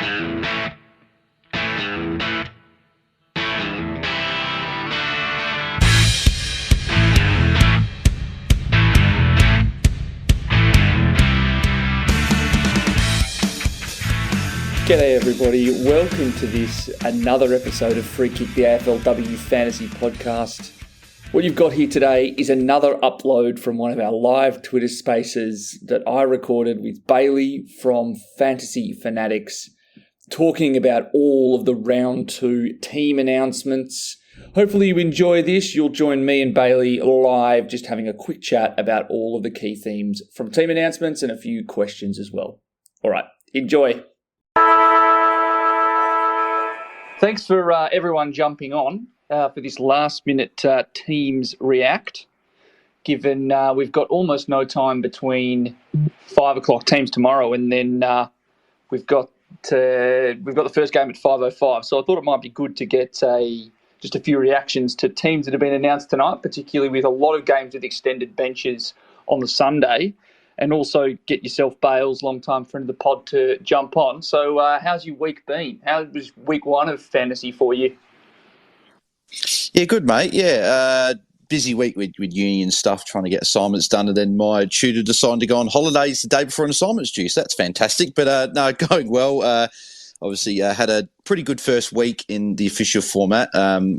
G'day everybody, welcome to another episode of Free Kick, the AFLW Fantasy Podcast. What you've got here today is another upload from one of our live Twitter spaces that I recorded with Bailey from Fantasy Fanatics, talking about all of the round 2 team announcements. Hopefully you enjoy this. You'll join me and Bailey live, just having a quick chat about all of the key themes from team announcements and a few questions as well. All right, enjoy. Thanks for everyone jumping on for this last-minute Teams React, given we've got almost no time between 5 o'clock Teams tomorrow, and then we've got the first game at 5:05. So I thought it might be good to get just a few reactions to teams that have been announced tonight, particularly with a lot of games with extended benches on the Sunday. And also get yourself, Bales, long-time friend of the pod, to jump on. So how's your week been? How was week 1 of fantasy for you? Yeah, good, mate. Yeah, busy week with uni and stuff, trying to get assignments done. And then my tutor decided to go on holidays the day before an assignment's due. So that's fantastic. But no, going well. Obviously, had a pretty good first week in the official format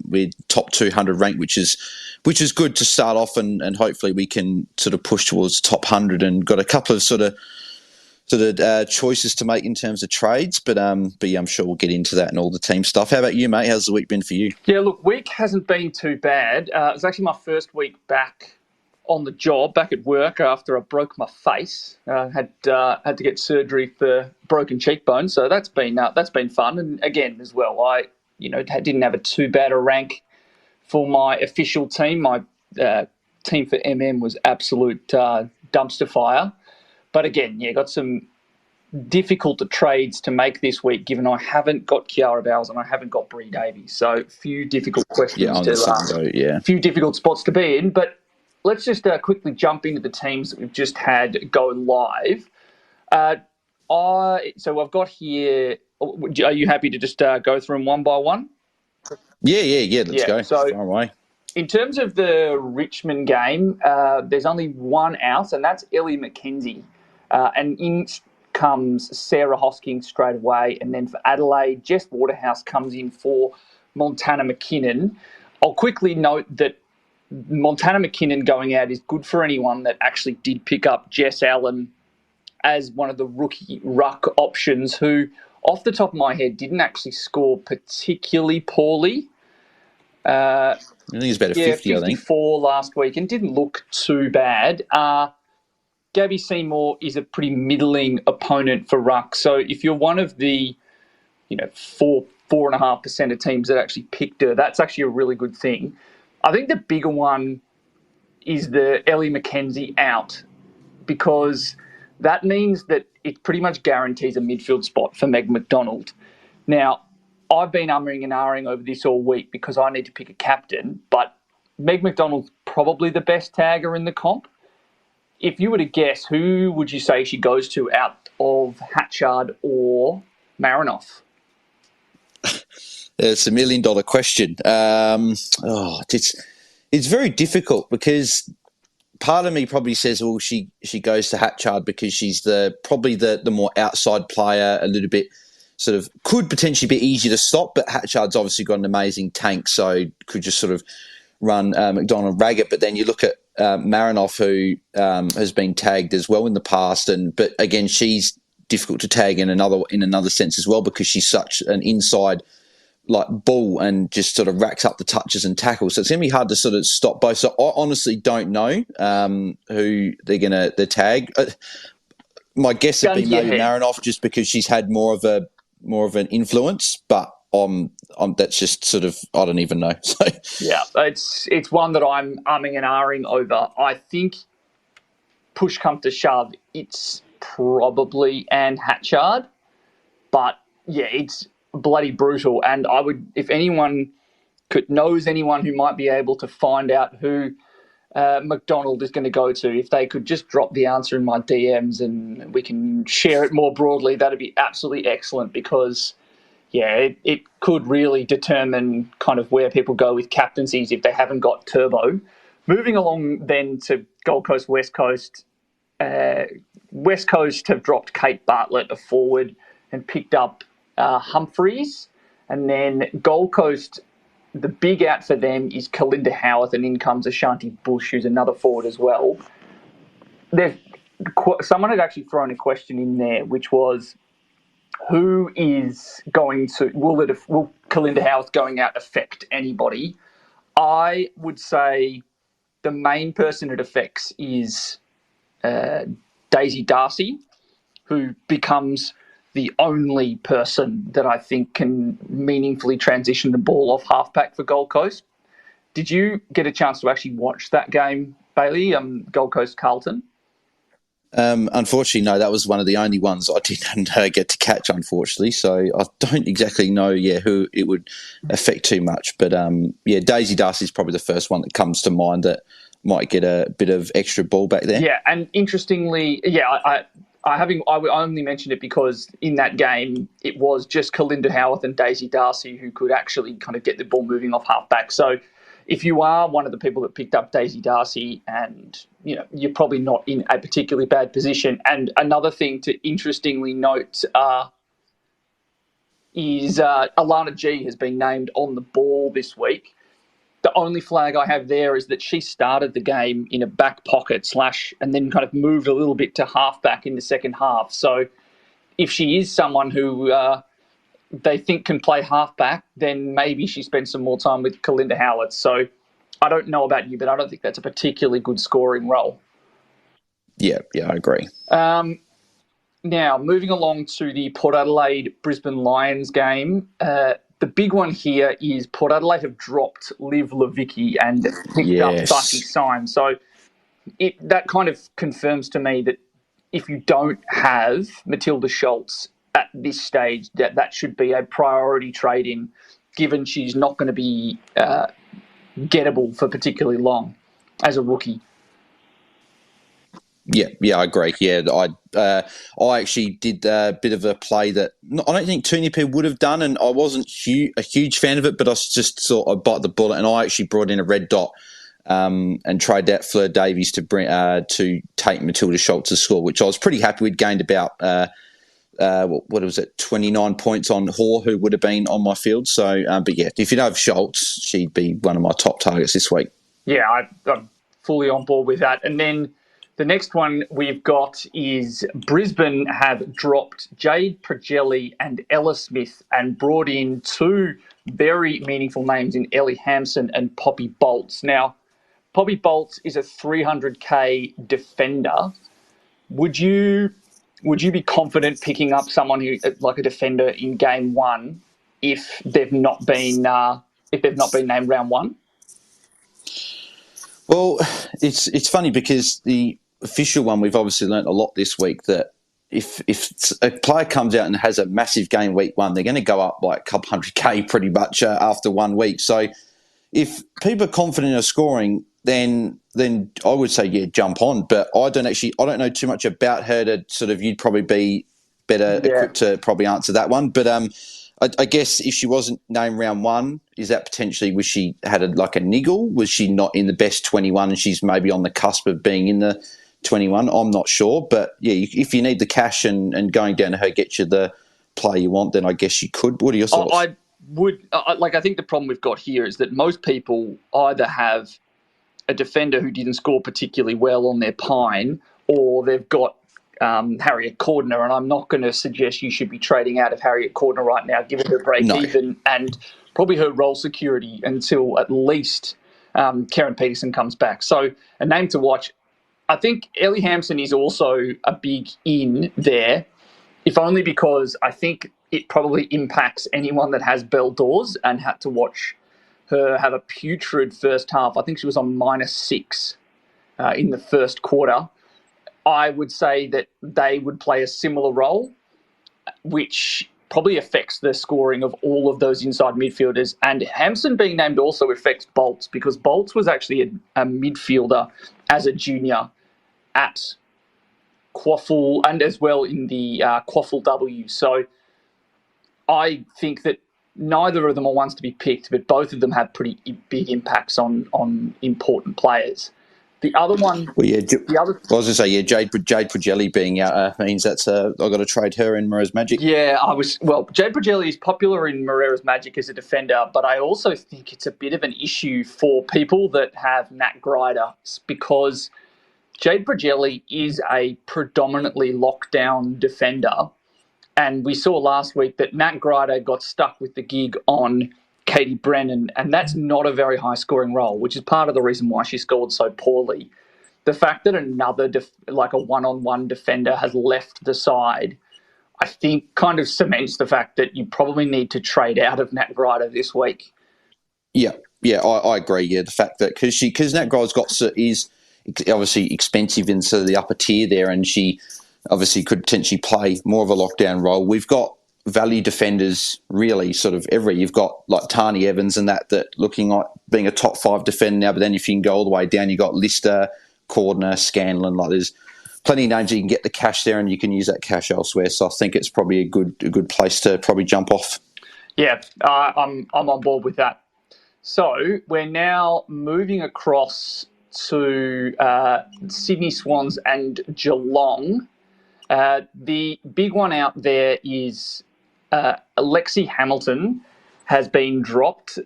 with top 200 ranked, which is good to start off, and hopefully we can sort of push towards top 100, and got a couple of sort of choices to make in terms of trades. But yeah, I'm sure we'll get into that and all the team stuff. How about you, mate? How's the week been for you? Yeah, look, week hasn't been too bad. It was actually my first week back on the job, back at work after I broke my face. Had to get surgery for broken cheekbone, so that's been fun. And again, as well, I didn't have a too bad a rank for my official team. My team for MM was absolute dumpster fire. But again, yeah, got some difficult trades to make this week, given I haven't got Kiara Bowles and I haven't got Bree Davies. So a few difficult questions few difficult spots to be in. But let's just quickly jump into the teams that we've just had go live. So I've got here. Are you happy to just go through them one by one? Yeah. Let's go. So, far away. In terms of the Richmond game, there's only one out, and that's Ellie McKenzie. And in comes Sarah Hosking straight away. And then for Adelaide, Jess Waterhouse comes in for Montana McKinnon. I'll quickly note that Montana McKinnon going out is good for anyone that actually did pick up Jess Allen as one of the rookie ruck options, who, off the top of my head, didn't actually score particularly poorly. I think it's about a 50, 54 last week, and didn't look too bad. Gabby Seymour is a pretty middling opponent for ruck. So if you're one of the 4.5% of teams that actually picked her, that's actually a really good thing. I think the bigger one is the Ellie McKenzie out, because that means that it pretty much guarantees a midfield spot for Meg McDonald. Now, I've been umming and ahhing over this all week because I need to pick a captain, but Meg McDonald's probably the best tagger in the comp. If you were to guess, who would you say she goes to out of Hatchard or Marinoff? It's $1 million question. It's very difficult, because part of me probably says, well, she goes to Hatchard because she's probably the more outside player, a little bit sort of could potentially be easy to stop, but Hatchard's obviously got an amazing tank, so could just sort of run McDonald ragged. But then you look at Marinoff, who has been tagged as well in the past, but again, she's difficult to tag in another sense as well, because she's such an inside bull and just sort of racks up the touches and tackles. So it's going to be hard to sort of stop both. So I honestly don't know who they're going to tag. My guess would be maybe Marinoff, just because she's had more of an influence, but that's just sort of, I don't even know. So yeah, it's one that I'm umming and ahhing over. I think push come to shove, it's probably Anne Hatchard, but yeah, it's bloody brutal. And I would, if anyone knows anyone who might be able to find out who McDonald is going to go to. If they could just drop the answer in my DMs and we can share it more broadly, that'd be absolutely excellent because, yeah, it could really determine kind of where people go with captaincies if they haven't got Turbo. Moving along then to Gold Coast, West Coast. West Coast have dropped Kate Bartlett, a forward, and picked up Humphreys. And then Gold Coast, the big out for them is Kalinda Howarth, and in comes Ashanti Bush, who's another forward as well. Someone had actually thrown a question in there, which was, who is going to, will Kalinda Howarth going out affect anybody? I would say the main person it affects is Daisy Darcy, who becomes the only person that I think can meaningfully transition the ball off halfback for Gold Coast. Did you get a chance to actually watch that game, Bailey, Gold Coast Carlton? Unfortunately, no, that was one of the only ones I didn't get to catch, unfortunately. So I don't exactly know, who it would affect too much. But, Daisy Darcy is probably the first one that comes to mind that might get a bit of extra ball back there. Yeah, and interestingly, I only mentioned it because in that game it was just Kalinda Howarth and Daisy Darcy who could actually kind of get the ball moving off halfback. So if you are one of the people that picked up Daisy Darcy, and you're probably not in a particularly bad position. And another thing to interestingly note is Alana G has been named on the ball this week. The only flag I have there is that she started the game in a back pocket / and then kind of moved a little bit to halfback in the second half. So if she is someone who they think can play halfback, then maybe she spends some more time with Kalinda Howarth. So I don't know about you, but I don't think that's a particularly good scoring role. Yeah, I agree. Now, moving along to the Port Adelaide Brisbane Lions game, the big one here is Port Adelaide have dropped Liv Levicki and picked up Bucky Syme. So that kind of confirms to me that if you don't have Matilda Schultz at this stage, that should be a priority trade-in, given she's not going to be gettable for particularly long as a rookie. Yeah, I agree. Yeah, I actually did a bit of a play that I don't think too many people would have done, and I wasn't a huge fan of it, but I just thought I'd bite the bullet, and I actually brought in a red dot and tried out Fleur Davies to take Matilda Schultz's score, which I was pretty happy with. Gained about what was it, 29 points on Hoare, who would have been on my field. So, but yeah, if you don't have Schultz, she'd be one of my top targets this week. Yeah, I'm fully on board with that. And then the next one we've got is Brisbane have dropped Jade Prajelli and Ella Smith and brought in two very meaningful names in Ellie Hampson and Poppy Bolts. Now, Poppy Bolts is a 300k defender. Would you be confident picking up someone who like a defender in game one if they've not been named round one? Well, it's funny because the official one, we've obviously learnt a lot this week that if a player comes out and has a massive game week one, they're going to go up like a couple 100k pretty much after 1 week. So if people are confident in scoring, then I would say, yeah, jump on. But I don't know too much about her to sort of, you'd probably be better equipped to probably answer that one. But I guess if she wasn't named round one, is that potentially, was she had a niggle? Was she not in the best 21 and she's maybe on the cusp of being in the 21? I'm not sure. But yeah, if you need the cash and going down to her gets you the player you want, then I guess you could. What are your thoughts? I think the problem we've got here is that most people either have a defender who didn't score particularly well on their pine, or they've got Harriet Cordner, and I'm not going to suggest you should be trading out of Harriet Cordner right now, given her break-even and probably her role security until at least Karen Peterson comes back. So a name to watch. I think Ellie Hampson is also a big in there, if only because I think it probably impacts anyone that has Bell Doors and had to watch her have a putrid first half. I think she was on -6 in the first quarter. I would say that they would play a similar role, which probably affects the scoring of all of those inside midfielders. And Hampson being named also affects Bolts, because Bolts was actually a midfielder as a junior at Quaffle and as well in the Quaffle W. So I think that neither of them are ones to be picked, but both of them have pretty big impacts on important players. The other one, Well, yeah, I was going to say, Jade Progelli being out means that's I've got to trade her in Moreira's Magic. Yeah, Jade Progelli is popular in Moreira's Magic as a defender, but I also think it's a bit of an issue for people that have Nat Grider, because Jade Progelli is a predominantly lockdown defender. And we saw last week that Nat Grider got stuck with the gig on Katie Brennan, and that's not a very high-scoring role, which is part of the reason why she scored so poorly. The fact that another, like a one-on-one defender, has left the side, I think kind of cements the fact that you probably need to trade out of Nat Grider this week. Yeah, I agree. Yeah, the fact that because Nat Grider's is obviously expensive in sort of the upper tier there, and she obviously could potentially play more of a lockdown role. We've got value defenders really sort of everywhere. You've got like Tani Evans and that looking like being a top 5 defender now, but then if you can go all the way down, you've got Lister, Cordner, Scanlon. Like there's plenty of names you can get the cash there, and you can use that cash elsewhere. So I think it's probably a good place to probably jump off. Yeah, I'm on board with that. So we're now moving across to Sydney Swans and Geelong. The big one out there is Lexi Hamilton has been dropped.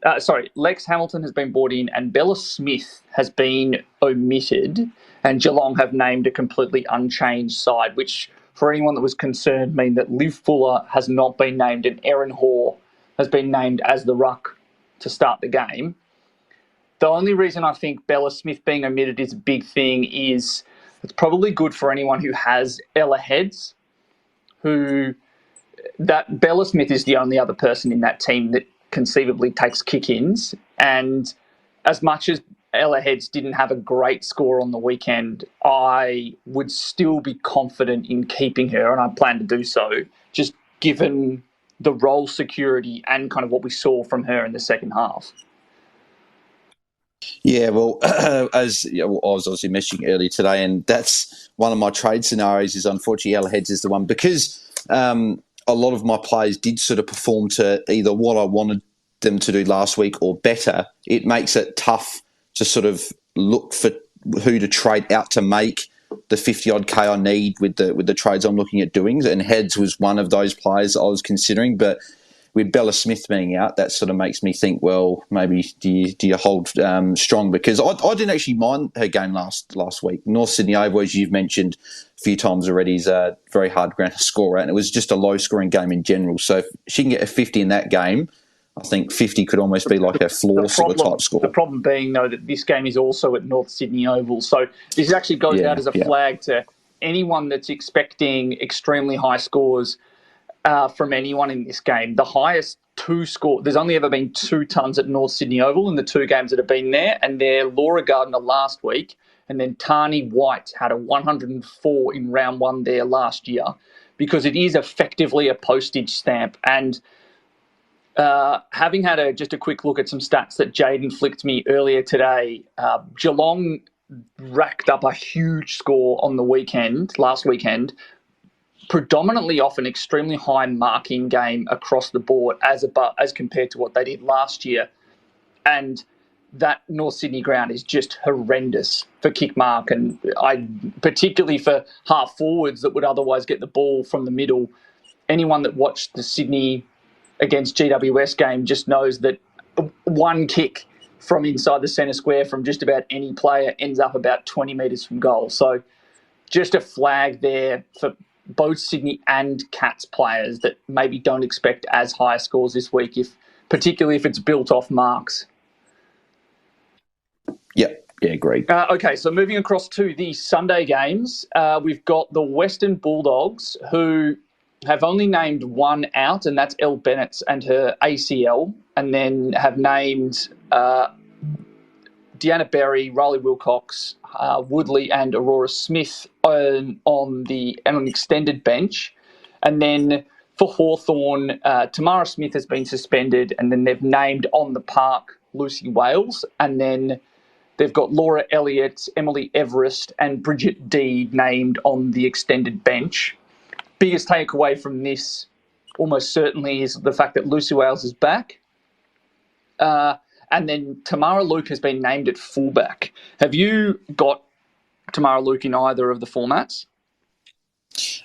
Lex Hamilton has been brought in, and Bella Smith has been omitted, and Geelong have named a completely unchanged side, which for anyone that was concerned mean that Liv Fuller has not been named and Erin Hoare has been named as the ruck to start the game. The only reason I think Bella Smith being omitted is a big thing is it's probably good for anyone who has Ella Heads, that Bella Smith is the only other person in that team that conceivably takes kick-ins. And as much as Ella Heads didn't have a great score on the weekend, I would still be confident in keeping her, and I plan to do so, just given the role security and kind of what we saw from her in the second half. Yeah, well, as I was obviously messaging earlier today, and that's one of my trade scenarios is unfortunately Ella Heads is the one, because a lot of my players did sort of perform to either what I wanted them to do last week or better. It makes it tough to sort of look for who to trade out to make the 50-odd K I need with the trades I'm looking at doing. And Heads was one of those players I was considering, but with Bella Smith being out, that sort of makes me think, well, maybe do you hold strong? Because I didn't actually mind her game last week. North Sydney Oval, as you've mentioned a few times already, is a very hard ground to score at, and it was just a low-scoring game in general. So if she can get a 50 in that game, I think 50 could almost be like a floor sort of type score. The problem being, though, that this game is also at North Sydney Oval. So this actually goes out as a flag to anyone that's expecting extremely high scores from anyone in this game. The highest two score, there's only ever been 2 tons at North Sydney Oval in the 2 games that have been there, and they're Laura Gardner last week, and then Tani White had a 104 in round 1 there last year, because it is effectively a postage stamp. And having had just a quick look at some stats that Jaden flicked me earlier today, Geelong racked up a huge score on the last weekend, predominantly off an extremely high marking game across the board as compared to what they did last year. And that North Sydney ground is just horrendous for kick mark, and particularly for half forwards that would otherwise get the ball from the middle. Anyone that watched the Sydney against GWS game just knows that one kick from inside the centre square from just about any player ends up about 20 metres from goal. So just a flag there for both Sydney and Cats players that maybe don't expect as high scores this week, particularly if it's built off marks. Yeah, great. Okay, so moving across to the Sunday games, we've got the Western Bulldogs, who have only named one out, and that's Elle Bennett and her ACL, and then have named Deanna Berry, Riley Wilcox, Woodley and Aurora Smith on an extended bench. And then for Hawthorn, Tamara Smith has been suspended, and then they've named on the park Lucy Wales, and then they've got Laura Elliott, Emily Everest, and Bridget Deed named on the extended bench. Biggest takeaway from this almost certainly is the fact that Lucy Wales is back. And then Tamara Luke has been named at fullback. Have you got Tamara Luke in either of the formats?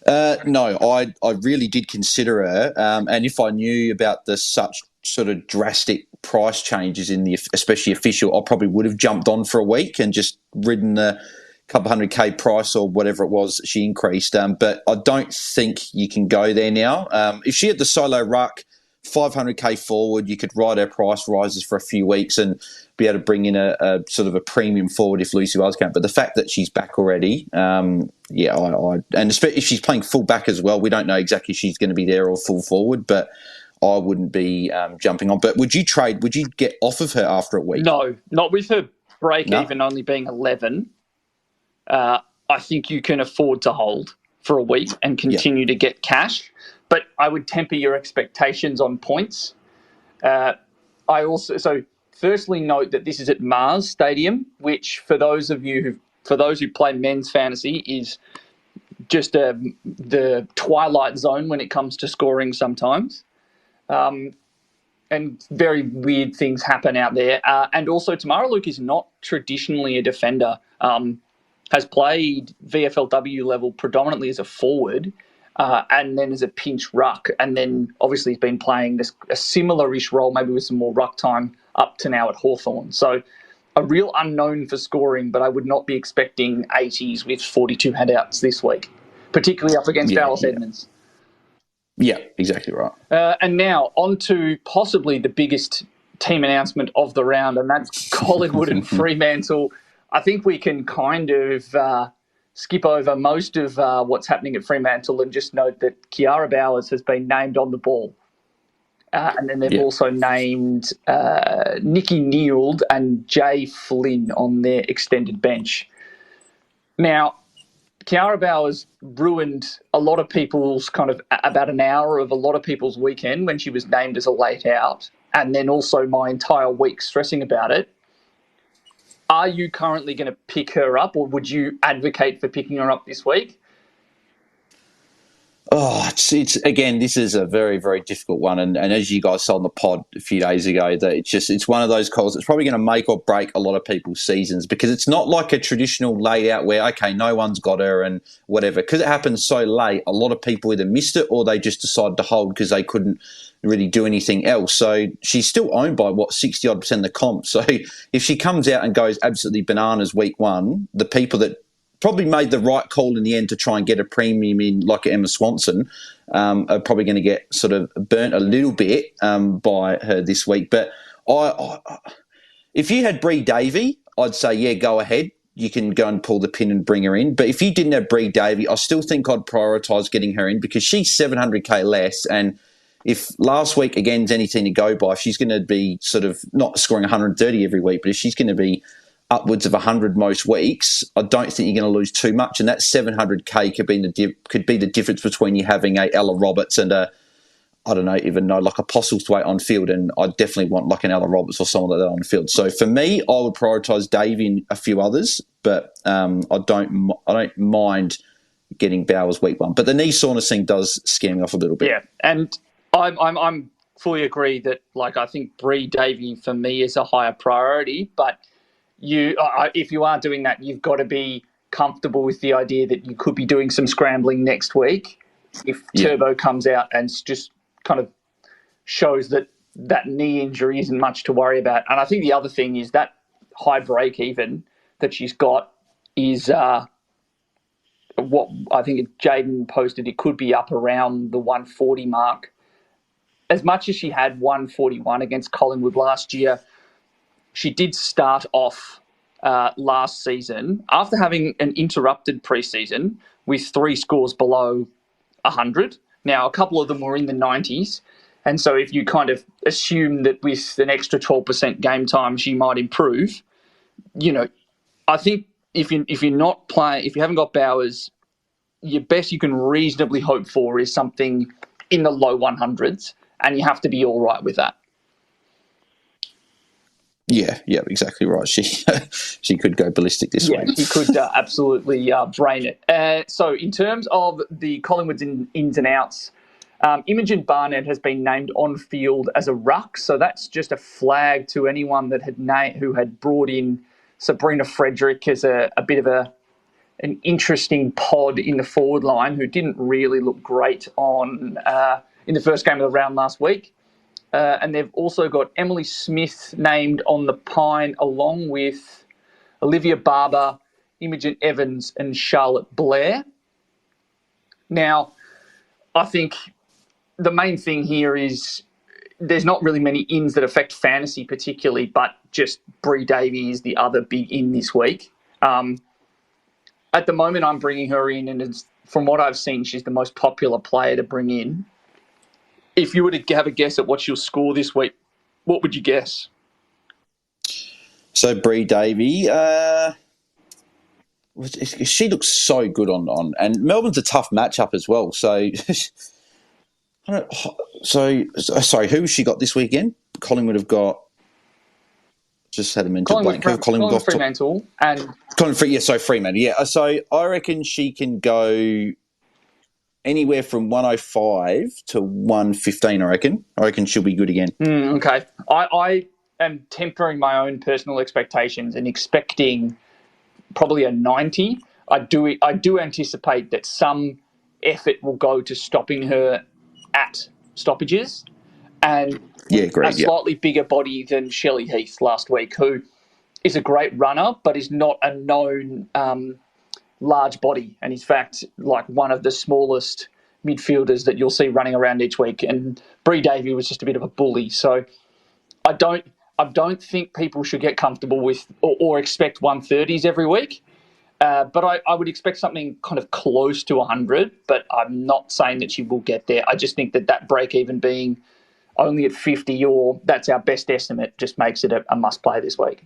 No, I really did consider her, and if I knew about the such sort of drastic price changes in the especially official, I probably would have jumped on for a week and just ridden the couple $100K price or whatever it was that she increased. But I don't think you can go there now. If she had the solo ruck, 500K forward, you could ride her price rises for a few weeks and be able to bring in a sort of a premium forward if Lucy Wales can't. But the fact that she's back already, and especially if she's playing full back as well, we don't know exactly if she's going to be there or full forward, but I wouldn't be jumping on. But would you get off of her after a week? No, not with her break even only being 11. I think you can afford to hold for a week and continue to get cash. But I would temper your expectations on points. Firstly note that this is at Mars Stadium, which for those who play men's fantasy is just the twilight zone when it comes to scoring sometimes. And very weird things happen out there. And also, Tamara Luke is not traditionally a defender. Has played VFLW level predominantly as a forward, and then as a pinch ruck, and then obviously has been playing a similar-ish role, maybe with some more ruck time, up to now at Hawthorn. So a real unknown for scoring, but I would not be expecting 80s with 42 handouts this week, particularly up against Alice Edmonds. Yeah, exactly right. And now on to possibly the biggest team announcement of the round, and that's Collingwood and Fremantle. I think we can kind of skip over most of what's happening at Fremantle and just note that Kiara Bowers has been named on the ball. And then they've also named Nikki Neild and Jay Flynn on their extended bench. Now, Kiara Bowers ruined a lot of people's about an hour of a lot of people's weekend when she was named as a late out, and then also my entire week stressing about it. Are you currently going to pick her up, or would you advocate for picking her up this week? Oh, it's again, this is a very, very difficult one. And as you guys saw on the pod a few days ago, that it's one of those calls that's probably going to make or break a lot of people's seasons, because it's not like a traditional layout where, okay, no one's got her and whatever. Because it happens so late, a lot of people either missed it or they just decided to hold because they couldn't really do anything else. So she's still owned by, 60-odd% of the comp. So if she comes out and goes absolutely bananas week one, the people that probably made the right call in the end to try and get a premium in, like Emma Swanson, are probably going to get sort of burnt a little bit by her this week. But if you had Bree Davey, I'd say, yeah, go ahead. You can go and pull the pin and bring her in. But if you didn't have Bree Davey, I still think I'd prioritise getting her in, because she's 700K less. And if last week, again, is anything to go by, if she's going to be sort of not scoring 130 every week, but if she's going to be upwards of 100 most weeks, I don't think you're going to lose too much. And that 700K could be the difference between you having a Ella Roberts and like a Postlethwaite on field. And I definitely want like an Ella Roberts or someone like that on field. So for me, I would prioritise Davey and a few others, but I don't mind getting Bowers week one. But the knee soreness thing does scare me off a little bit. Yeah, and I'm fully agree that, like, I think Bree Davey for me is a higher priority, but if you are doing that, you've got to be comfortable with the idea that you could be doing some scrambling next week if Turbo comes out and just kind of shows that knee injury isn't much to worry about. And I think the other thing is that high break even that she's got is what I think Jaden posted. It could be up around the 140 mark. As much as she had 141 against Collingwood last year, she did start off last season after having an interrupted preseason with 3 scores below 100. Now, a couple of them were in the 90s. And so if you kind of assume that with an extra 12% game time, she might improve, I think if you're not playing, if you haven't got Bowers, your best you can reasonably hope for is something in the low 100s, and you have to be all right with that. Yeah, exactly right. She could go ballistic this week. Yeah, she could absolutely brain it. So in terms of the Collingwood's ins and outs, Imogen Barnett has been named on field as a ruck, so that's just a flag to anyone that who had brought in Sabrina Frederick as a bit of an interesting pod in the forward line, who didn't really look great in the first game of the round last week. And they've also got Emily Smith named on the pine, along with Olivia Barber, Imogen Evans, and Charlotte Blair. Now, I think the main thing here is there's not really many ins that affect fantasy particularly, but just Bree Davey is the other big in this week. At the moment, I'm bringing her in, and from what I've seen, she's the most popular player to bring in. If you were to have a guess at what she'll score this week, what would you guess? So Bree Davey, she looks so good on, and Melbourne's a tough matchup as well. So, sorry, who has she got this weekend? Collingwood have got. Just had a mental blank. Collingwood Fremantle and Fremantle. Yeah, so I reckon she can go anywhere from 105 to 115, I reckon she'll be good again. Okay. I am tempering my own personal expectations and expecting probably a 90. I do anticipate that some effort will go to stopping her at stoppages, and a slightly bigger body than Shelley Heath last week, who is a great runner but is not a known large body, and in fact like one of the smallest midfielders that you'll see running around each week. And Bree Davey was just a bit of a bully. So I don't think people should get comfortable with or expect 130s every week. But I would expect something kind of close to 100, but I'm not saying that she will get there. I just think that break even being only at 50, or that's our best estimate, just makes it a must play this week.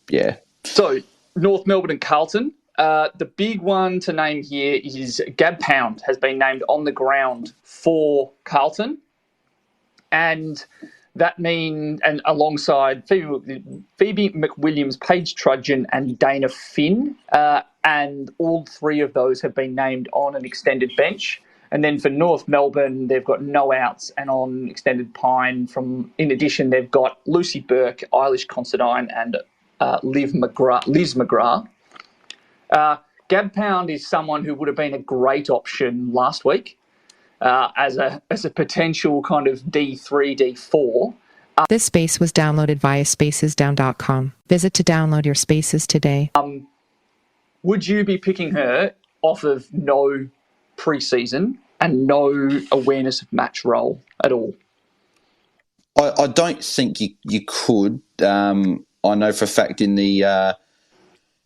Yeah. So North Melbourne and Carlton. The big one to name here is Gab Pound has been named on the ground for Carlton. And that means, and alongside Phoebe McWilliams, Paige Trudgeon, and Dana Finn. And all three of those have been named on an extended bench. And then for North Melbourne, they've got no outs, and on extended pine in addition, they've got Lucy Burke, Eilish Considine, and Liz McGrath. Gab Pound is someone who would have been a great option last week as a potential kind of D3, D4. This space was downloaded via spacesdown.com. Visit to download your spaces today. Would you be picking her off of no preseason and no awareness of match role at all? I don't think you could. I know for a fact in the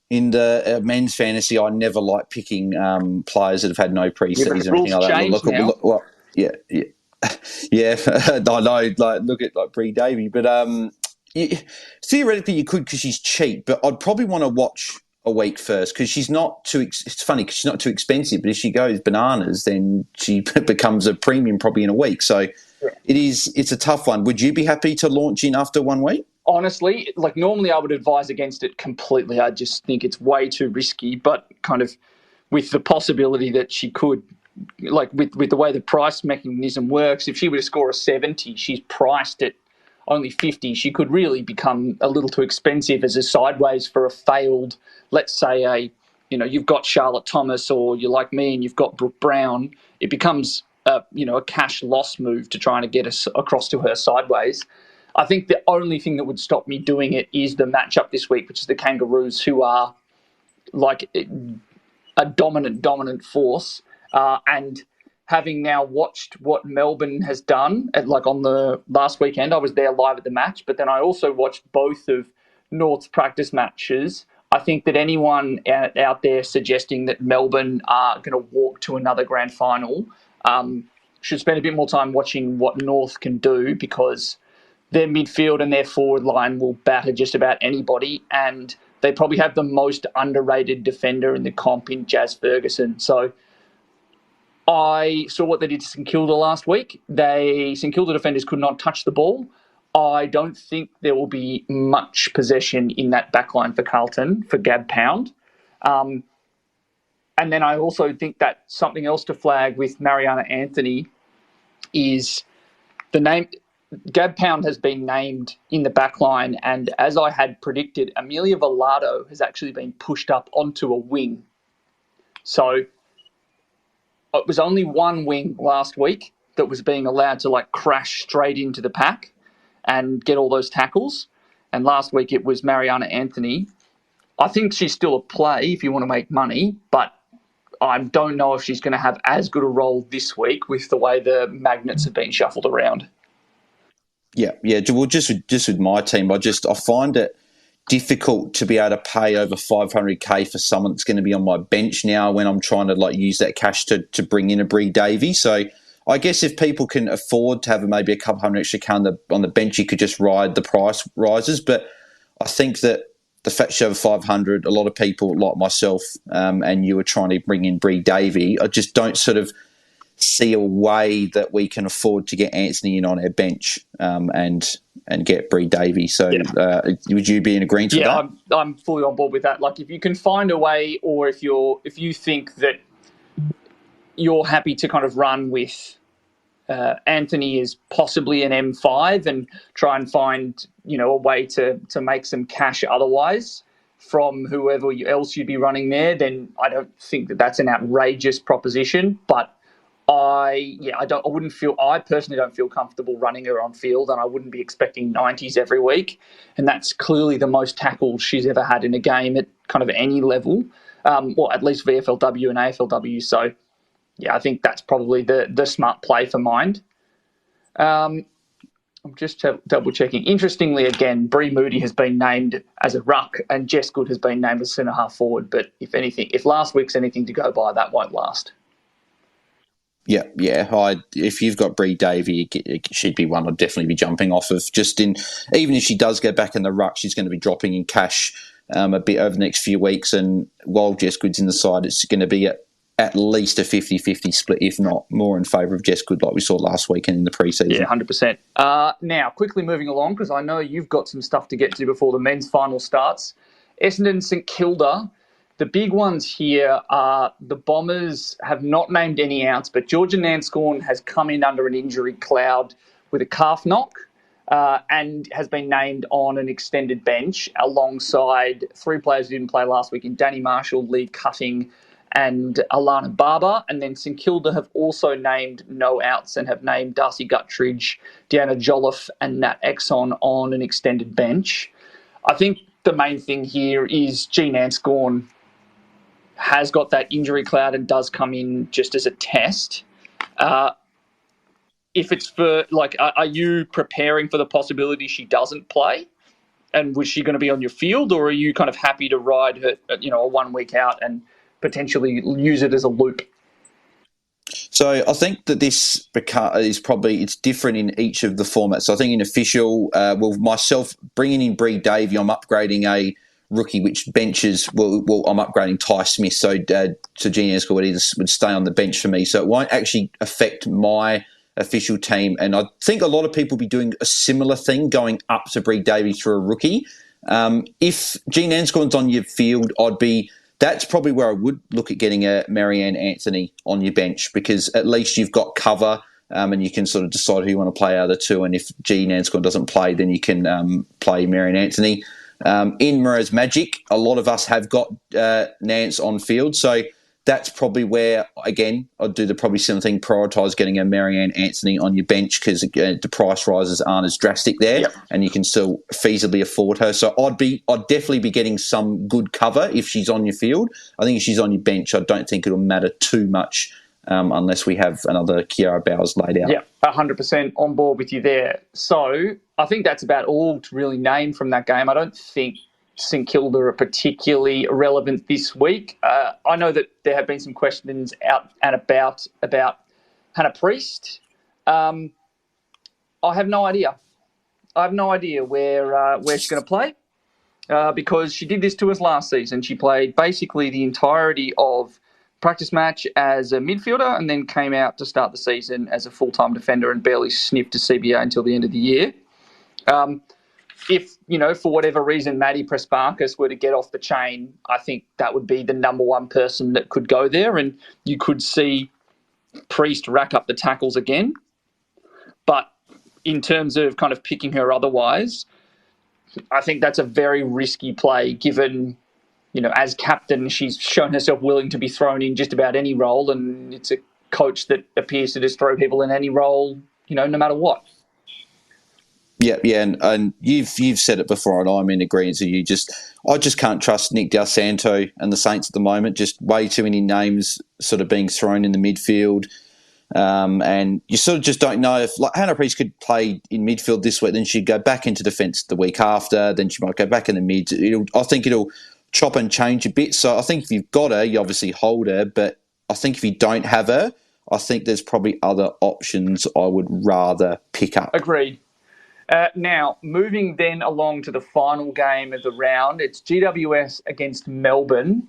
men's fantasy, I never like picking players that have had no preseason or anything like that. Yeah. I know. Like, look at Bree Davey, but theoretically you could because she's cheap. But I'd probably want to watch a week first because she's not too. It's funny because she's not too expensive, but if she goes bananas, then she becomes a premium probably in a week. So it's a tough one. Would you be happy to launch in after 1 week? Honestly, normally I would advise against it completely. I just think it's way too risky, but kind of with the possibility that she could, with the way the price mechanism works, if she were to score a 70, she's priced at only 50. She could really become a little too expensive as a sideways for a failed, let's say you've got Charlotte Thomas, or you're like me and you've got Brooke Brown. It becomes a cash loss move to trying to get us across to her sideways. I think the only thing that would stop me doing it is the matchup this week, which is the Kangaroos, who are like a dominant force. And having now watched what Melbourne has done, on the last weekend, I was there live at the match, but then I also watched both of North's practice matches. I think that anyone out there suggesting that Melbourne are going to walk to another grand final should spend a bit more time watching what North can do, because their midfield and their forward line will batter just about anybody, and they probably have the most underrated defender in the comp in Jazz Ferguson. So I saw what they did to St Kilda last week. St Kilda defenders could not touch the ball. I don't think there will be much possession in that backline for Carlton for Gab Pound. And then I also think that something else to flag with Mariana Anthony is the name. Gab Pound has been named in the backline, and as I had predicted, Amelia Velado has actually been pushed up onto a wing. So it was only one wing last week that was being allowed to crash straight into the pack and get all those tackles. And last week it was Mariana Anthony. I think she's still a play if you want to make money, but I don't know if she's going to have as good a role this week with the way the magnets have been shuffled around. Yeah. Well, just with my team, I find it difficult to be able to pay over 500k for someone that's going to be on my bench now when I'm trying to use that cash to bring in a Bree Davey. So I guess if people can afford to have maybe a couple hundred extra on the bench, you could just ride the price rises. But I think that the fact you have 500, a lot of people like myself and you are trying to bring in Bree Davey, I just don't sort of see a way that we can afford to get Anthony in on our bench and get Bree Davey. So would you be in agreement with that? Yeah, I'm fully on board with that. If you can find a way, or if you think that you're happy to kind of run with Anthony is possibly an M5 and try and find a way to make some cash otherwise from whoever else you'd be running there, then I don't think that that's an outrageous proposition. But I personally don't feel comfortable running her on field, and I wouldn't be expecting 90s every week. And that's clearly the most tackles she's ever had in a game at kind of any level, or at least VFLW and AFLW. So yeah, I think that's probably the smart play for mind. I'm just double checking. Interestingly, again, Bree Moody has been named as a ruck and Jess Good has been named as centre half forward. But if last week's anything to go by, that won't last. Yeah. If you've got Bree Davey, she'd be one I'd definitely be jumping off of. Even if she does go back in the ruck, she's going to be dropping in cash a bit over the next few weeks. And while Jess Good's in the side, it's going to be at least a 50-50 split, if not more, in favour of Jess Good, like we saw last weekend in the pre-season. Yeah, 100%. Now, quickly moving along, because I know you've got some stuff to get to before the men's final starts. Essendon St Kilda. The big ones here are the Bombers have not named any outs, but Georgia Nanscorn has come in under an injury cloud with a calf knock and has been named on an extended bench alongside three players who didn't play last week in Danny Marshall, Lee Cutting and Alana Barber. And then St Kilda have also named no outs and have named Darcy Guttridge, Deanna Jolliffe and Nat Exon on an extended bench. I think the main thing here is G. Nanscorn has got that injury cloud and does come in just as a test. If it's for, are you preparing for the possibility she doesn't play? And was she going to be on your field, or are you kind of happy to ride her, a 1 week out and potentially use it as a loop? So I think that this it's different in each of the formats. So I think in official, myself bringing in Bree Davey, I'm upgrading a rookie which benches. I'm upgrading Ty Smith, so Gene Esco would stay on the bench for me. So it won't actually affect my official team, and I think a lot of people will be doing a similar thing, going up to Bree Davey through a rookie. If Gene Anscorn's on your field, that's probably where I would look at getting a Marianne Anthony on your bench, because at least you've got cover and you can sort of decide who you want to play out of the two. And if Gene Anscorn doesn't play, then you can play Marianne Anthony. In Murray's Magic, a lot of us have got Nance on field, so that's probably where, again, I'd do the probably similar thing, prioritise getting a Marianne Anthony on your bench, because the price rises aren't as drastic there, yep, and you can still feasibly afford her. So I'd definitely be getting some good cover if she's on your field. I think if she's on your bench, I don't think it'll matter too much unless we have another Kiara Bowers laid out. Yeah, 100% on board with you there. So I think that's about all to really name from that game. I don't think St Kilda are particularly relevant this week. I know that there have been some questions out and about Hannah Priest. I have no idea. I have no idea where she's going to play because she did this to us last season. She played basically the entirety of practice match as a midfielder and then came out to start the season as a full-time defender and barely sniffed a CBA until the end of the year. If, for whatever reason, Maddie Prespakis were to get off the chain, I think that would be the number one person that could go there, and you could see Priest rack up the tackles again. But in terms of kind of picking her otherwise, I think that's a very risky play given, as captain, she's shown herself willing to be thrown in just about any role, and it's a coach that appears to just throw people in any role, no matter what. Yeah, and you've said it before, and I'm in agreement with you. I just can't trust Nick Del Santo and the Saints at the moment. Just way too many names sort of being thrown in the midfield, and you sort of just don't know if Hannah Priest could play in midfield this week, then she'd go back into defence the week after, then she might go back in the mid. I think it'll chop and change a bit. So I think if you've got her, you obviously hold her, but I think if you don't have her, I think there's probably other options I would rather pick up. Agreed. Now, moving then along to the final game of the round, it's GWS against Melbourne.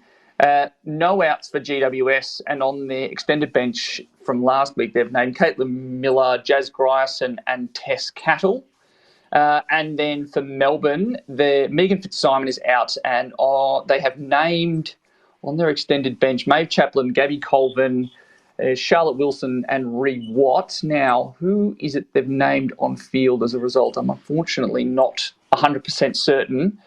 No outs for GWS, and on the extended bench from last week, they've named Caitlin Miller, Jazz Grierson and Tess Cattle. And then for Melbourne, Megan Fitzsimon is out, and they have named on their extended bench Maeve Chaplin, Gabby Colvin, Charlotte Wilson and Reed Watt. Now, who is it they've named on field as a result? I'm unfortunately not 100% certain.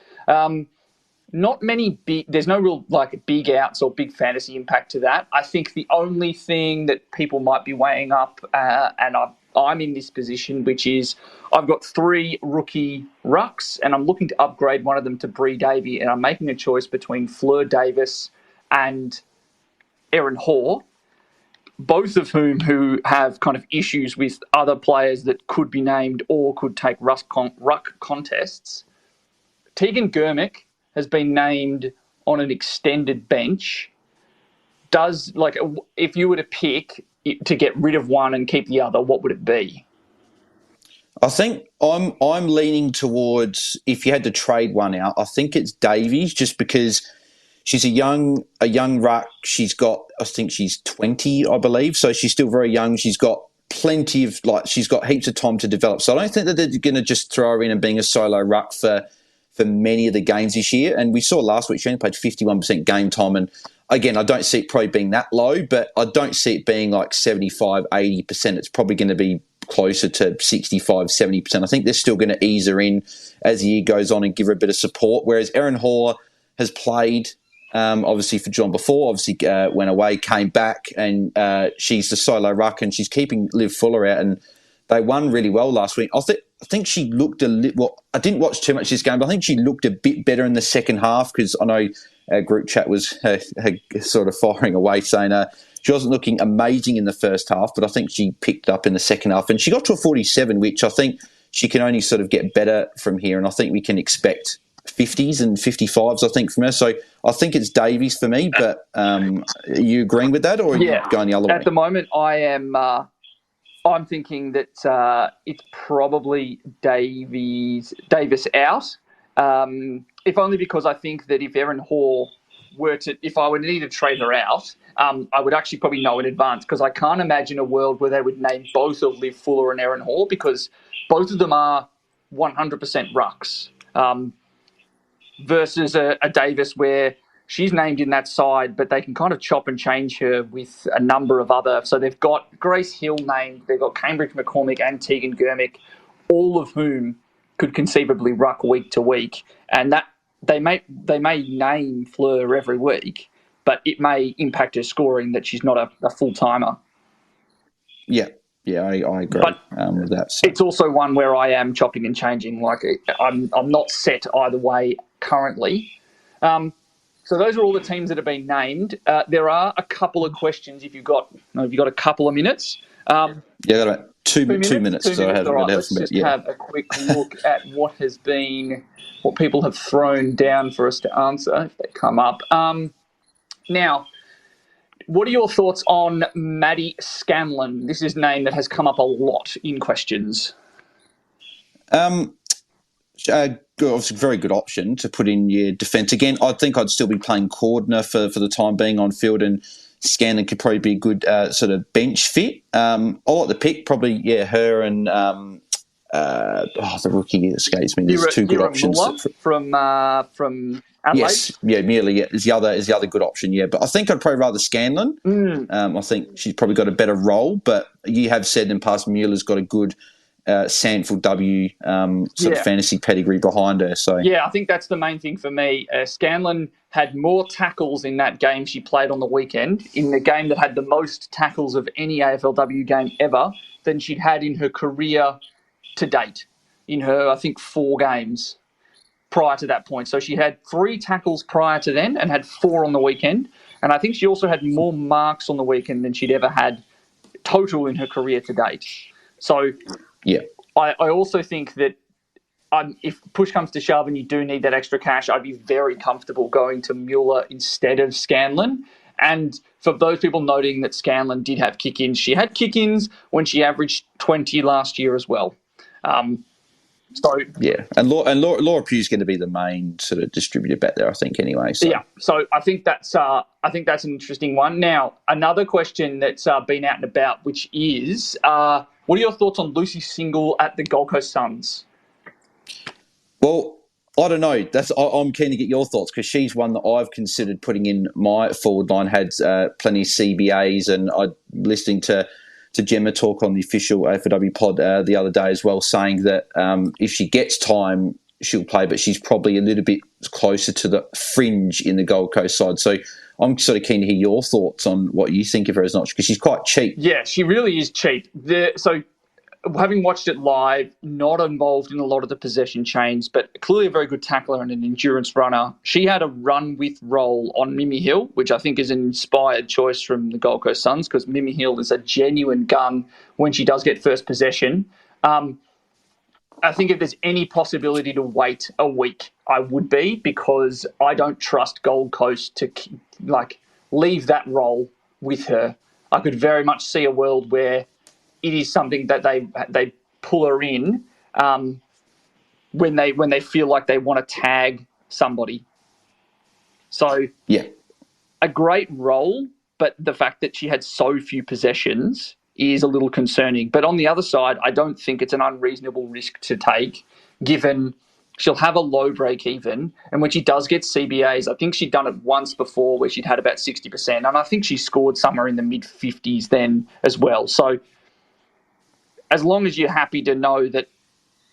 Not many there's no real big outs or big fantasy impact to that. I think the only thing that people might be weighing up, and I'm in this position, which is I've got 3 rookie rucks and I'm looking to upgrade one of them to Bree Davey, and I'm making a choice between Fleur Davis and Erin Hoare, both of who have kind of issues with other players that could be named or could take ruck contests. Tegan Germick has been named on an extended bench. If you were to pick to get rid of one and keep the other, what would it be? I think I'm leaning towards, if you had to trade one out, I think it's Davies, just because she's a young ruck. I think she's 20, I believe. So she's still very young. She's got plenty of, she's got heaps of time to develop. So I don't think that they're going to just throw her in and being a solo ruck for many of the games this year. And we saw last week she only played 51% game time. And again, I don't see it probably being that low, but I don't see it being 75, 80%. It's probably going to be closer to 65, 70%. I think they're still going to ease her in as the year goes on and give her a bit of support. Whereas Erin Hoare has played obviously for John before, obviously went away, came back, and she's the solo ruck, and she's keeping Liv Fuller out, and they won really well last week. I think she looked a little... Well, I didn't watch too much this game, but I think she looked a bit better in the second half, because I know our group chat was sort of firing away saying she wasn't looking amazing in the first half, but I think she picked up in the second half, and she got to a 47, which I think she can only sort of get better from here, and I think we can expect 50s and 55s, I think, from her. So I think it's Davies for me, but are you agreeing with that, or are you going the other way? At the moment, I am... I'm thinking that it's probably Davis out, if only because I think that if Erin Hoare if I would need to trade her out, I would actually probably know in advance, because I can't imagine a world where they would name both of Liv Fuller and Erin Hoare, because both of them are 100% rucks, versus a Davis where she's named in that side, but they can kind of chop and change her with a number of other. So they've got Grace Hill named, they've got Cambridge McCormick and Tegan Germick, all of whom could conceivably ruck week to week. And that they may name Fleur every week, but it may impact her scoring that she's not a full-timer. Yeah, I agree with that. So. It's also one where I am chopping and changing. I'm not set either way currently. So those are all the teams that have been named. There are a couple of questions if you've got a couple of minutes. I got about two minutes. So I have let's just have a quick look at what people have thrown down for us to answer if they come up. Now, what are your thoughts on Maddie Scanlon? This is a name that has come up a lot in questions. Obviously, very good option to put in your defence. Again, I think I'd still be playing Cordner for the time being on field, and Scanlon could probably be a good sort of bench fit. I like the pick, probably, her and the rookie escapes me. There's two good options. From Adelaide? Yes, Mueller is the other good option, but I think I'd probably rather Scanlon. I think she's probably got a better role, but you have said in past Mueller's got a good Sandford W sort of fantasy pedigree behind her. So yeah, I think that's the main thing for me. Scanlon had more tackles in that game she played on the weekend, in the game that had the most tackles of any AFLW game ever, than she'd had in her career to date, in her, I think, 4 games prior to that point. So she had 3 tackles prior to then and had 4 on the weekend. And I think she also had more marks on the weekend than she'd ever had total in her career to date. So yeah, I also think that if push comes to shove and you do need that extra cash, I'd be very comfortable going to Mueller instead of Scanlon. And for those people noting that Scanlon did have kick-ins, she had kick-ins when she averaged 20 last year as well. And Laura Pugh's going to be the main sort of distributor back there, I think, anyway. So. Yeah, so I think that's an interesting one. Now, another question that's been out and about, which is, what are your thoughts on Lucy Single at the Gold Coast Suns? Well, I don't know. I'm keen to get your thoughts, because she's one that I've considered putting in my forward line. Had plenty of CBAs, and I listening to Gemma talk on the official AFLW pod the other day as well, saying that if she gets time, she'll play, but she's probably a little bit closer to the fringe in the Gold Coast side. So I'm sort of keen to hear your thoughts on what you think of her as an option, because she's quite cheap. Yeah, she really is cheap. So having watched it live, not involved in a lot of the possession chains, but clearly a very good tackler and an endurance runner. She had a run-with role on Mimi Hill, which I think is an inspired choice from the Gold Coast Suns, because Mimi Hill is a genuine gun when she does get first possession. I think if there's any possibility to wait a week, I would be, because I don't trust Gold Coast to leave that role with her. I could very much see a world where it is something that they pull her in when they feel like they want to tag somebody. So a great role, but the fact that she had so few possessions is a little concerning. But on the other side, I don't think it's an unreasonable risk to take, given she'll have a low break even. And when she does get CBAs, I think she'd done it once before where she'd had about 60%. And I think she scored somewhere in the mid-50s then as well. So as long as you're happy to know that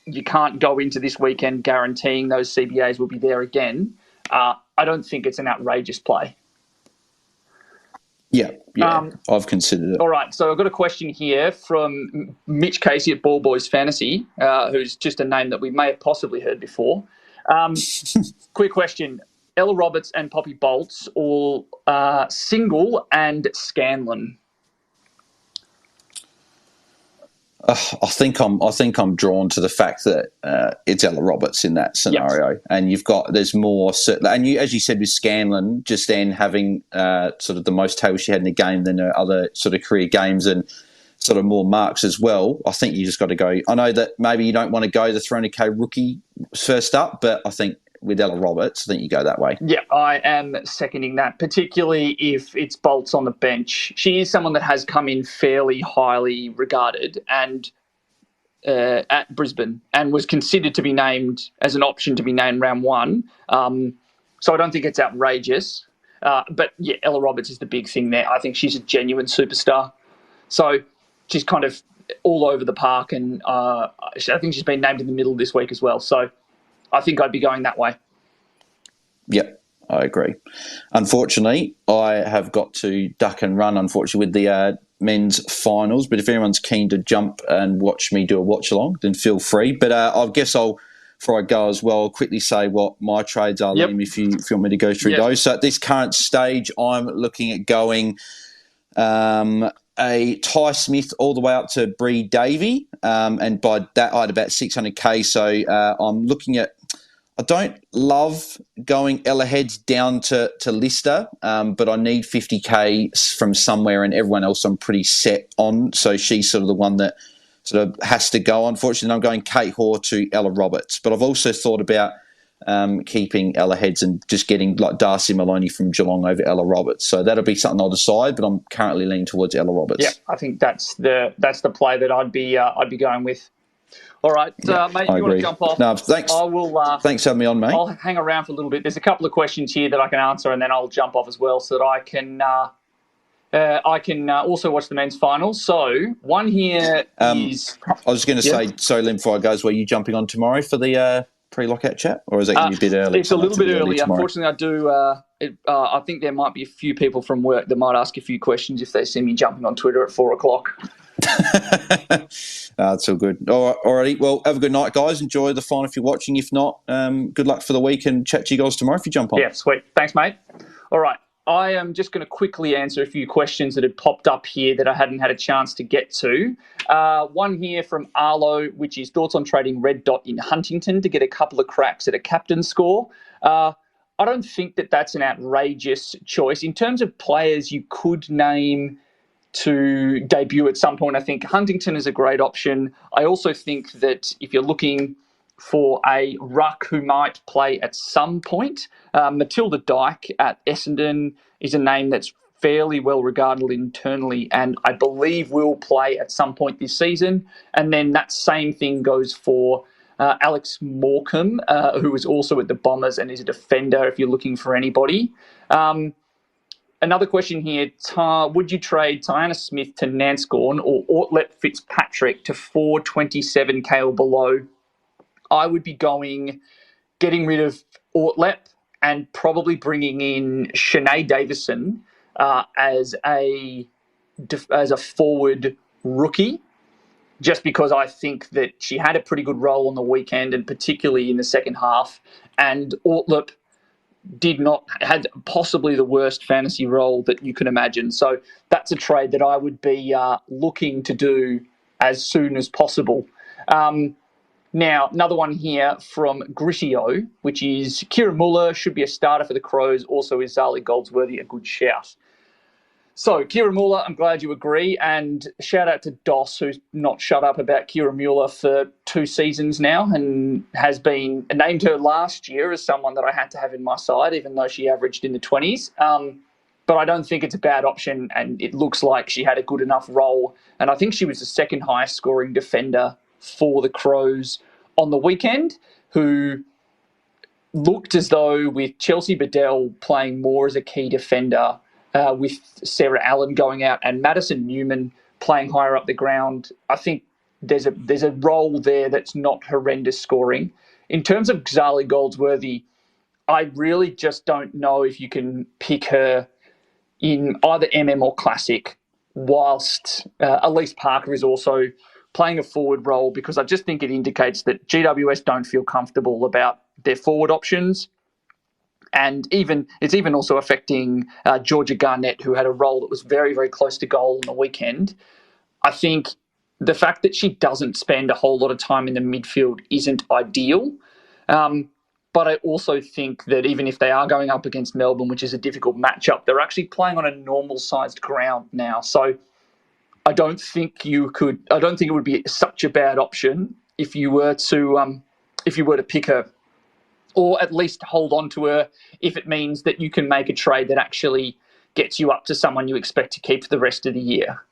you can't go into this weekend guaranteeing those CBAs will be there again, I don't think it's an outrageous play. Yeah, I've considered it. All right, so I've got a question here from Mitch Casey at Ball Boys Fantasy, who's just a name that we may have possibly heard before. Quick question. Ella Roberts and Poppy Bolts, or Single and Scanlon? I think I'm drawn to the fact that it's Ella Roberts in that scenario, and there's more. And as you said with Scanlon, just then having sort of the most tails she had in the game than her other sort of career games, and sort of more marks as well. I think you just got to go. I know that maybe you don't want to go the 300k rookie first up, but I think with Ella Roberts, I think you go that way. Yeah, I am seconding that, particularly if it's Bolts on the bench. She is someone that has come in fairly highly regarded and at Brisbane, and was considered to be named as an option to be named round 1. So I don't think it's outrageous. But yeah, Ella Roberts is the big thing there. I think she's a genuine superstar. So she's kind of all over the park, and I think she's been named in the middle this week as well. So I think I'd be going that way. Yep, I agree. Unfortunately, I have got to duck and run, unfortunately, with the men's finals. But if anyone's keen to jump and watch me do a watch-along, then feel free. But I guess before I go as well, quickly say what my trades are, Liam, if you want me to go through those. So at this current stage, I'm looking at going a Ty Smith all the way up to Bree Davey. And by that, I had about 600k. So I'm looking at, I don't love going Ella Heads down to Lister, but I need 50k from somewhere, and everyone else I'm pretty set on. So she's sort of the one that sort of has to go. Unfortunately, I'm going Kate Hoare to Ella Roberts. But I've also thought about keeping Ella Heads and just getting like Darcy Maloney from Geelong over Ella Roberts. So that'll be something I'll decide, but I'm currently leaning towards Ella Roberts. Yeah, I think that's the play that I'd be going with. All right, mate, if you want to jump off, no, thanks. I will. Thanks for having me on, mate. I'll hang around for a little bit. There's a couple of questions here that I can answer, and then I'll jump off as well so that I can also watch the men's final. So one here is... I was going to say, sorry, Lynn, before I go, were you jumping on tomorrow for the pre-lockout chat, or is it going to be a bit early? It's a little bit early. Unfortunately, I do. I think there might be a few people from work that might ask a few questions if they see me jumping on Twitter at 4:00. That's all good. All righty. Well, have a good night, guys. Enjoy the final if you're watching. If not, good luck for the week and chat to you guys tomorrow if you jump on. Yeah, sweet. Thanks, mate. All right. I am just going to quickly answer a few questions that had popped up here that I hadn't had a chance to get to. One here from Arlo, which is thoughts on trading Red Dot in Huntington to get a couple of cracks at a captain score. I don't think that that's an outrageous choice. In terms of players you could name to debut at some point, I think Huntington is a great option. I also think that if you're looking for a ruck who might play at some point, Matilda Dyke at Essendon is a name that's fairly well regarded internally and I believe will play at some point this season. And then that same thing goes for Alex Morecambe, who is also at the Bombers and is a defender if you're looking for anybody. Another question here, would you trade Tiana Smith to Nanscorn or Ortlep Fitzpatrick to 427k or below? I would be getting rid of Ortlep and probably bringing in Shanae Davison as a forward rookie, just because I think that she had a pretty good role on the weekend and particularly in the second half. And Ortlep had possibly the worst fantasy role that you can imagine. So that's a trade that I would be looking to do as soon as possible. Now, another one here from Grisio, which is Kieran Muller should be a starter for the Crows. Also, is Zali Goldsworthy a good shout? So, Kieran Muller, I'm glad you agree. And shout out to Doss, who's not shut up about Kieran Muller for 2 seasons now and has been named her last year as someone that I had to have in my side, even though she averaged in the 20s. But I don't think it's a bad option, and it looks like she had a good enough role. And I think she was the second highest scoring defender for the Crows on the weekend, who looked as though with Chelsea Bedell playing more as a key defender, with Sarah Allen going out and Madison Newman playing higher up the ground, I think there's a role there that's not horrendous scoring. In terms of Zali Goldsworthy, I really just don't know if you can pick her in either or Classic, whilst Elise Parker is also playing a forward role, because I just think it indicates that GWS don't feel comfortable about their forward options. And it's even also affecting Georgia Garnett, who had a role that was very, very close to goal on the weekend. I think the fact that she doesn't spend a whole lot of time in the midfield isn't ideal. But I also think that even if they are going up against Melbourne, which is a difficult matchup, they're actually playing on a normal-sized ground now. So I don't think it would be such a bad option if you were to pick her, or at least hold on to her if it means that you can make a trade that actually gets you up to someone you expect to keep for the rest of the year.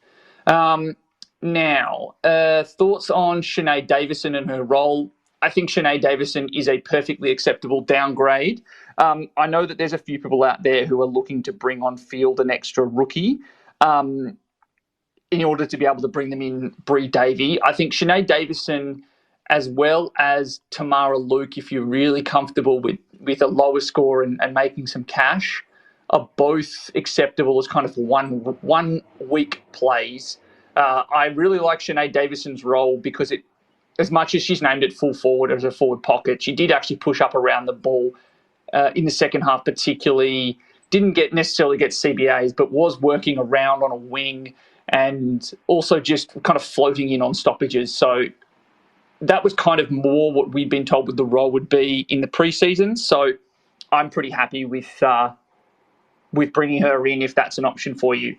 Now, thoughts on Shanae Davison and her role. I think Shanae Davison is a perfectly acceptable downgrade. I know that there's a few people out there who are looking to bring on field an extra rookie in order to be able to bring them in Bree Davey. I think Shanae Davison, as well as Tamara Luke, if you're really comfortable with a lower score and making some cash, are both acceptable as kind of one week plays. I really like Shanae Davison's role because as much as she's named it full forward as a forward pocket, she did actually push up around the ball in the second half particularly. Didn't necessarily get CBAs, but was working around on a wing and also just kind of floating in on stoppages. So that was kind of more what we'd been told what the role would be in the preseason. So I'm pretty happy with bringing her in if that's an option for you.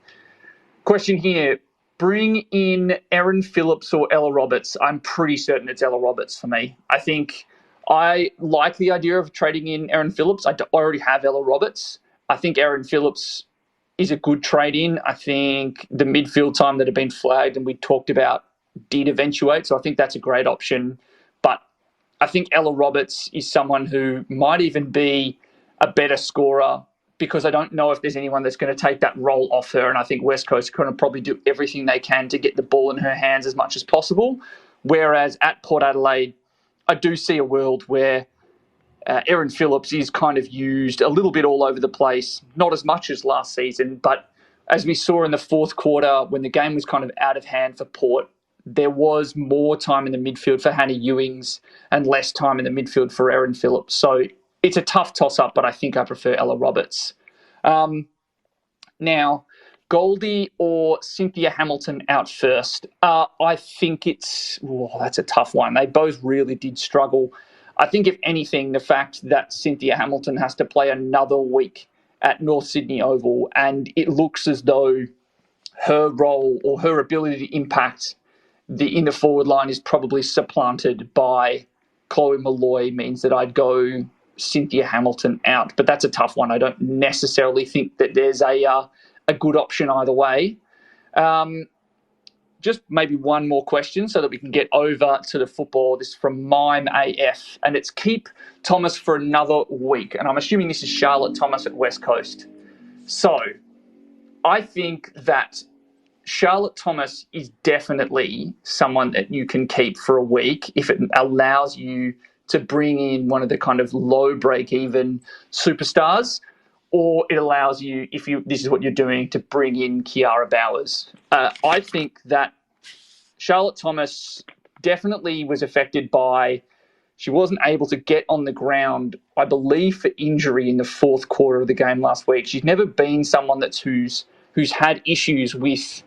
Question here, bring in Erin Phillips or Ella Roberts. I'm pretty certain it's Ella Roberts for me. I think I like the idea of trading in Erin Phillips. I already have Ella Roberts. I think Erin Phillips is a good trade in. I think the midfield time that had been flagged and we talked about did eventuate. So I think that's a great option. But I think Ella Roberts is someone who might even be a better scorer because I don't know if there's anyone that's going to take that role off her. And I think West Coast are going to probably do everything they can to get the ball in her hands as much as possible. Whereas at Port Adelaide, I do see a world where Erin Phillips is kind of used a little bit all over the place, not as much as last season, but as we saw in the fourth quarter when the game was kind of out of hand for Port, there was more time in the midfield for Hannah Ewings and less time in the midfield for Erin Phillips. So it's a tough toss-up, but I think I prefer Ella Roberts. Now, Goldie or Cynthia Hamilton out first? I think that's a tough one. They both really did struggle. I think, if anything, the fact that Cynthia Hamilton has to play another week at North Sydney Oval and it looks as though her role or her ability to impact in the forward line is probably supplanted by Chloe Malloy means that I'd go Cynthia Hamilton out. But that's a tough one. I don't necessarily think that there's a good option either way. Just maybe one more question so that we can get over to the football. This is from Mime AF, and it's keep Thomas for another week. And I'm assuming this is Charlotte Thomas at West Coast. So I think that Charlotte Thomas is definitely someone that you can keep for a week if it allows you to bring in one of the kind of low break-even superstars, or it allows you, this is what you're doing, to bring in Kiara Bowers. I think that Charlotte Thomas definitely was affected by, she wasn't able to get on the ground, I believe, for injury in the fourth quarter of the game last week. She's never been someone who's had issues with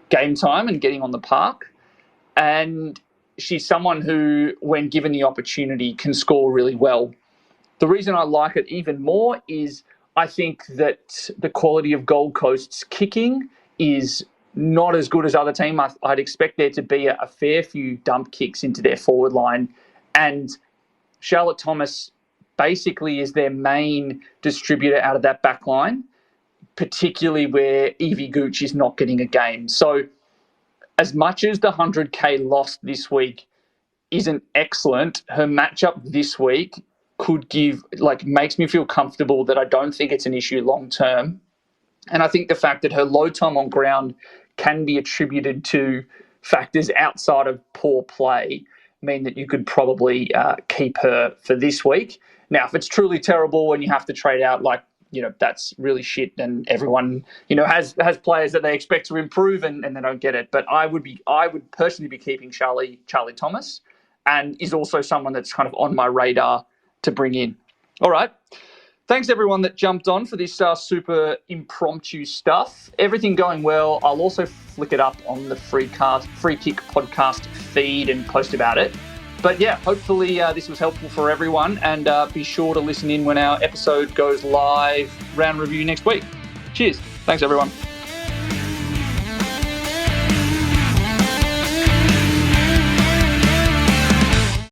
game time and getting on the park. And she's someone who, when given the opportunity, can score really well. The reason I like it even more is I think that the quality of Gold Coast's kicking is not as good as other teams. I'd expect there to be a fair few dump kicks into their forward line. And Charlotte Thomas basically is their main distributor out of that back line, particularly where Evie Gooch is not getting a game. So as much as the 100K loss this week isn't excellent, her matchup this week makes me feel comfortable that I don't think it's an issue long term. And I think the fact that her low time on ground can be attributed to factors outside of poor play mean that you could probably keep her for this week. Now, if it's truly terrible and you have to trade out, that's really shit, and everyone, has players that they expect to improve and they don't get it. But I would personally be keeping Charlie Thomas, and is also someone that's kind of on my radar to bring in. All right. Thanks, everyone that jumped on for this super impromptu stuff. Everything going well. I'll also flick it up on the Free Kick podcast feed and post about it. But yeah, hopefully this was helpful for everyone, and be sure to listen in when our episode goes live, round review next week. Cheers. Thanks, everyone.